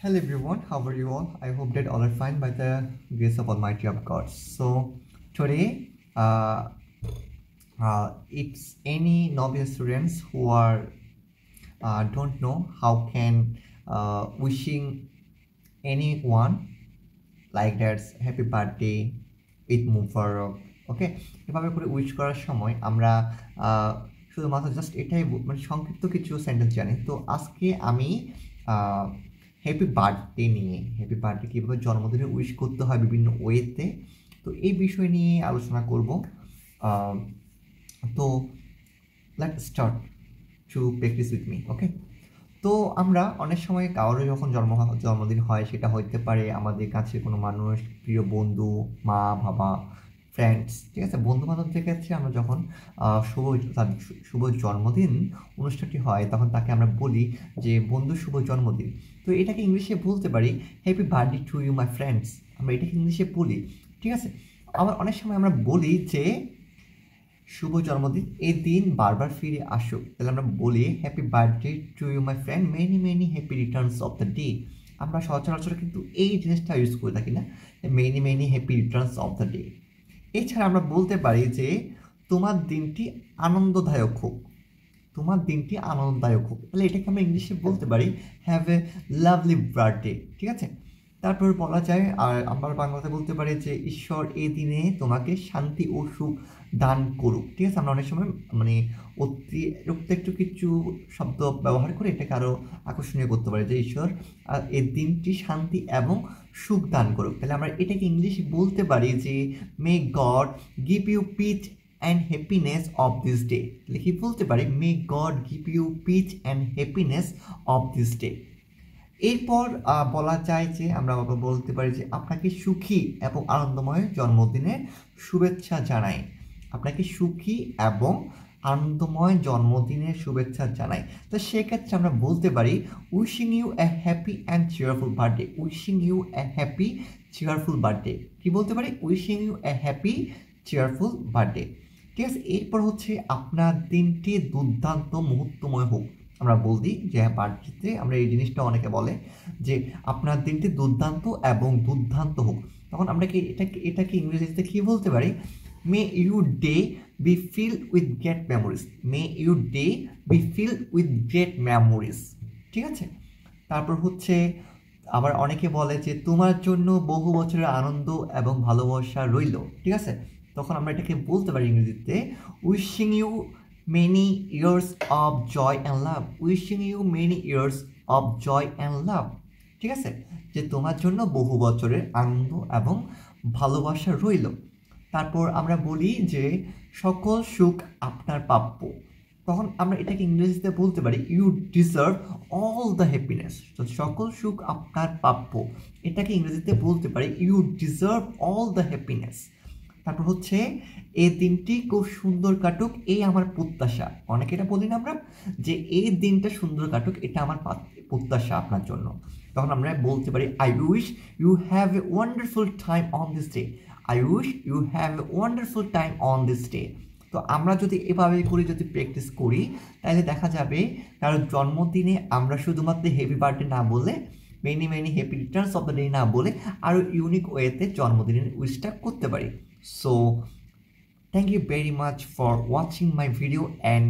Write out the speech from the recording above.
Hello everyone, how are you all? I hope that all are fine by the grace of Almighty of God. So today, it's any novice students who are don't know how can wishing anyone like that's happy birthday, Eid মুবারক, ওকে, এভাবে করে wish করার সময় আমরা শুধুমাত্র just এটাই মানে সংক্ষিপ্ত কিছু সেন্টেন্স জানি। তো আজকে আমি হ্যাপি বার্থডে নিয়ে হ্যাপি বার্থডে কীভাবে জন্মদিনে উইশ করতে হয় বিভিন্ন ওয়েতে, তো এই বিষয় নিয়ে আলোচনা করব। তো let start to practice with me, okay. তো আমরা অনেক সময় কারোর যখন জন্মদিন হয়, সেটা হইতে পারে আমাদের কাছে কোনো মানুষ, প্রিয় বন্ধু, মা বাবা, ফ্রেন্ডস, ঠিক আছে, বন্ধু বান্ধবদের কাছে আমরা যখন শুভ জন্মদিন অনুষ্ঠানটি হয় তখন তাকে আমরা বলি যে বন্ধু শুভ জন্মদিন। তো এটাকে ইংলিশে বলতে পারি happy birthday to you my friends, আমরা এটাকে ইংলিশে বলি, ঠিক আছে। আবার অনেক সময় আমরা বলি যে শুভ জন্মদিন, এই দিন বারবার ফিরে আসুক, তাহলে আমরা বলি happy birthday to you my friend, many many happy returns of the day. আমরা সচরাচর কিন্তু এই জিনিসটা ইউজ করে থাকি না, many many happy returns of the day. এছাড়া আমরা বলতে পারি যে তোমার দিনটি আনন্দদায়ক হোক, তোমার দিনটি আনন্দদায়ক হোক, তাহলে এটাকে আমরা ইংলিশে বলতে পারি হ্যাভ এ লাভলি বার্থডে, ঠিক আছে। তারপর বলা যায়, আর আমরা বাংলাতে বলতে পারি যে ঈশ্বর এই দিনে তোমাকে শান্তি ও সুখ দান করুক, ঠিক আছে। আমরা অনেক সময় মানে অতিরিক্ত একটু কিছু শব্দ ব্যবহার করে এটাকে আরও আকর্ষণীয় করতে পারি যে ঈশ্বর এই দিনটি শান্তি এবং সুখ দান করুক, তাহলে আমরা এটাকে ইংলিশে বলতে পারি যে may God give you peace and happiness of this day, তাহলে কি বলতে পারি may God give you peace and happiness of this day. এরপর বলা যায় যে আমরা বলতে পারি যে আপনাকে সুখী এবং আনন্দময় জন্মদিনের শুভেচ্ছা জানাই, আপনাকে সুখী এবং আনন্দময় জন্মদিনের শুভেচ্ছা জানাই। তো সেক্ষেত্রে আমরা বলতে পারি wishing you a happy and cheerful birthday, wishing you a happy cheerful birthday, কি বলতে পারি wishing you a happy cheerful birthday, ঠিক আছে। এরপর হচ্ছে আপনার দিনটি দুর্দান্ত মুহূর্তময় হোক, আমরা বলছি যে বার্থডেতে আমরা এই জিনিসটা অনেকে বলে যে আপনার দিনটি দুর্দান্ত এবং দুর্দান্ত হোক, তখন আমরা কি এটাকে ইংরেজিতে কী বলতে পারি may you day be filled with great memories, may you day be filled with great memories, ঠিক আছে। তারপর হচ্ছে আবার অনেকে বলে যে তোমার জন্য বহু বছরের আনন্দ এবং ভালোবাসা রইল, ঠিক আছে। তখন আমরা এটাকে বলতে পারি ইংরেজিতে wishing you many years of joy and love, wishing you many years of joy and love, ঠিক আছে, যে তোমার জন্য বহু বছরের আনন্দ এবং ভালোবাসা রইল। তারপর আমরা বলি যে সকল সুখ আপনার প্রাপ্য, তখন আমরা এটাকে ইংরেজিতে বলতে পারি you deserve all the happiness, তো সকল সুখ আপনার প্রাপ্য, এটাকে ইংরেজিতে বলতে পারি you deserve all the happiness. তারপর হচ্ছে এই দিনটি খুব সুন্দর কাটুক, এই আমার প্রত্যাশা, অনেকে এটা বলি না আমরা যে এই দিনটা সুন্দর কাটুক, এটা আমার প্রত্যাশা আপনার জন্য, তখন আমরা বলতে পারি I wish you have a wonderful time on this day, I wish you have a wonderful time on this day. তো আমরা যদি এভাবে করে যদি প্র্যাকটিস করি তাহলে দেখা যাবে কারণ জন্মদিনে আমরা শুধুমাত্র হ্যাপি বার্থডে না বলে many many happy returns of the day না বলে আরও ইউনিক ওয়েতে জন্মদিনের উইশটা করতে পারি। So thank you very much for watching my video and